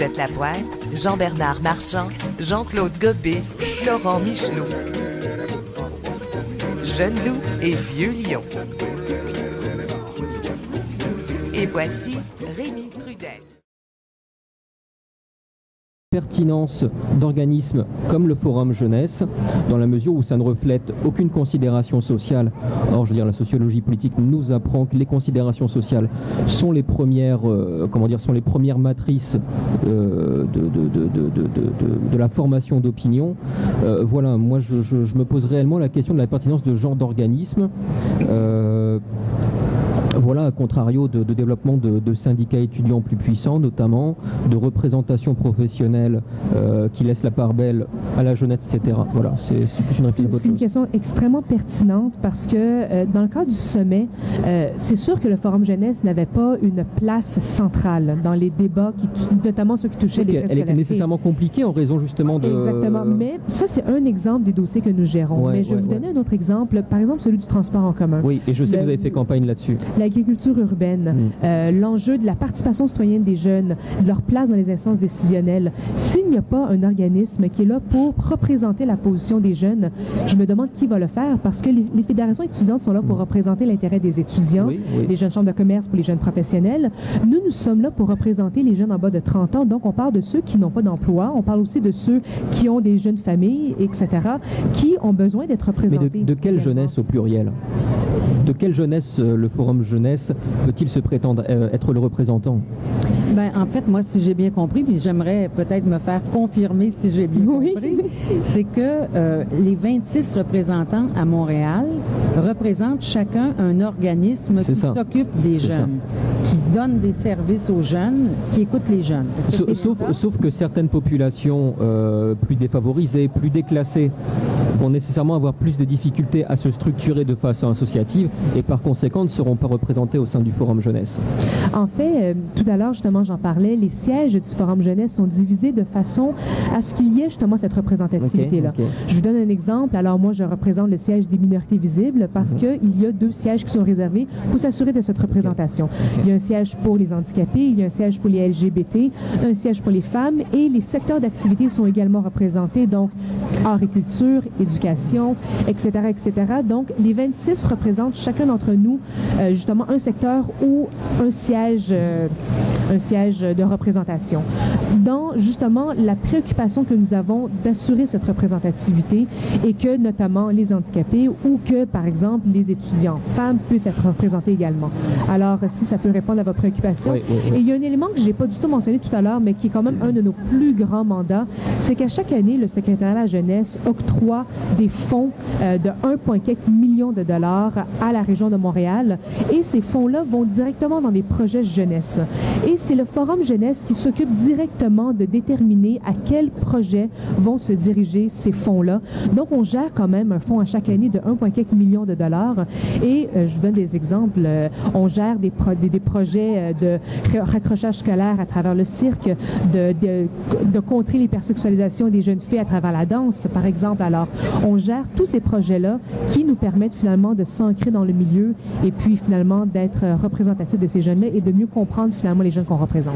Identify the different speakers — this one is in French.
Speaker 1: Lisette Lapointe, Jean-Bernard Marchand, Jean-Claude Gobé, Laurent Michelot. Jeune loup et vieux lion. Et voici Rémi Trudel.
Speaker 2: Pertinence d'organismes comme le Forum Jeunesse, dans la mesure où ça ne reflète aucune considération sociale. Or, je veux dire, la sociologie politique nous apprend que les considérations sociales sont les premières, sont les premières matrices de la formation d'opinion. Voilà, moi, je me pose réellement la question de la pertinence de ce genre d'organisme. Voilà, à contrario de développement de syndicats étudiants plus puissants, notamment, de représentation professionnelle qui laisse la part belle à la jeunesse, etc. Voilà, c'est plus une réflexion.
Speaker 3: C'est une question extrêmement pertinente parce que dans le cadre du sommet, c'est sûr que le Forum Jeunesse n'avait pas une place centrale dans les débats, notamment ceux qui touchaient les préscolarisés.
Speaker 2: Elle était nécessairement compliquée en raison justement de...
Speaker 3: Exactement, mais ça c'est un exemple des dossiers que nous gérons.
Speaker 2: Ouais,
Speaker 3: mais je vais vous donner un autre exemple, par exemple celui du transport en commun.
Speaker 2: Oui, et je sais que vous avez fait campagne là-dessus.
Speaker 3: L'agriculture urbaine, l'enjeu de la participation citoyenne des jeunes, de leur place dans les instances décisionnelles. S'il n'y a pas un organisme qui est là pour représenter la position des jeunes, je me demande qui va le faire parce que les fédérations étudiantes sont là pour représenter l'intérêt des étudiants, les jeunes chambres de commerce pour les jeunes professionnels. Nous sommes là pour représenter les jeunes en bas de 30 ans. Donc, on parle de ceux qui n'ont pas d'emploi. On parle aussi de ceux qui ont des jeunes familles, etc., qui ont besoin d'être représentés.
Speaker 2: Mais de quelle jeunesse au pluriel? De quelle jeunesse le Forum Jeunesse peut-il se prétendre être le représentant?
Speaker 4: Ben, en fait, moi, si j'ai bien compris, puis j'aimerais peut-être me faire confirmer si j'ai bien compris, c'est que les 26 représentants à Montréal représentent chacun un organisme qui s'occupe des jeunes, qui donne des services aux jeunes, qui écoute les jeunes.
Speaker 2: Sauf que certaines populations plus défavorisées, plus déclassées, vont nécessairement avoir plus de difficultés à se structurer de façon associative et par conséquent ne seront pas représentés au sein du Forum Jeunesse.
Speaker 3: En fait, tout à l'heure, justement, j'en parlais, les sièges du Forum Jeunesse sont divisés de façon à ce qu'il y ait justement cette représentativité-là. Je vous donne un exemple. Alors moi, je représente le siège des minorités visibles parce qu'il y a 2 sièges qui sont réservés pour s'assurer de cette représentation. Il y a un siège pour les handicapés, il y a un siège pour les LGBT, un siège pour les femmes et les secteurs d'activité sont également représentés, donc art et culture, éducation, etc., etc. Donc, les 26 représentent chacun d'entre nous justement un secteur ou un siège de représentation. Dans justement la préoccupation que nous avons d'assurer cette représentativité et que notamment les handicapés ou que par exemple les étudiants femmes puissent être représentés également. Alors si ça peut répondre à votre préoccupation. Et il y a un élément que j'ai pas du tout mentionné tout à l'heure mais qui est quand même un de nos plus grands mandats, c'est qu'à chaque année le secrétariat à la jeunesse octroie des fonds de 1,4 million de dollars à la région de Montréal et ces fonds-là vont directement dans des projets jeunesse. Et c'est le Forum Jeunesse qui s'occupe directement de déterminer à quels projets vont se diriger ces fonds-là. Donc, on gère quand même un fonds à chaque année de 1,4 million de dollars. Et je vous donne des exemples. On gère des projets de raccrochage scolaire à travers le cirque, de contrer l'hypersexualisation des jeunes filles à travers la danse, par exemple. Alors, on gère tous ces projets-là qui nous permettent finalement de s'ancrer dans le milieu et puis finalement d'être représentatifs de ces jeunes-là et de mieux comprendre finalement les jeunes qu'on représente.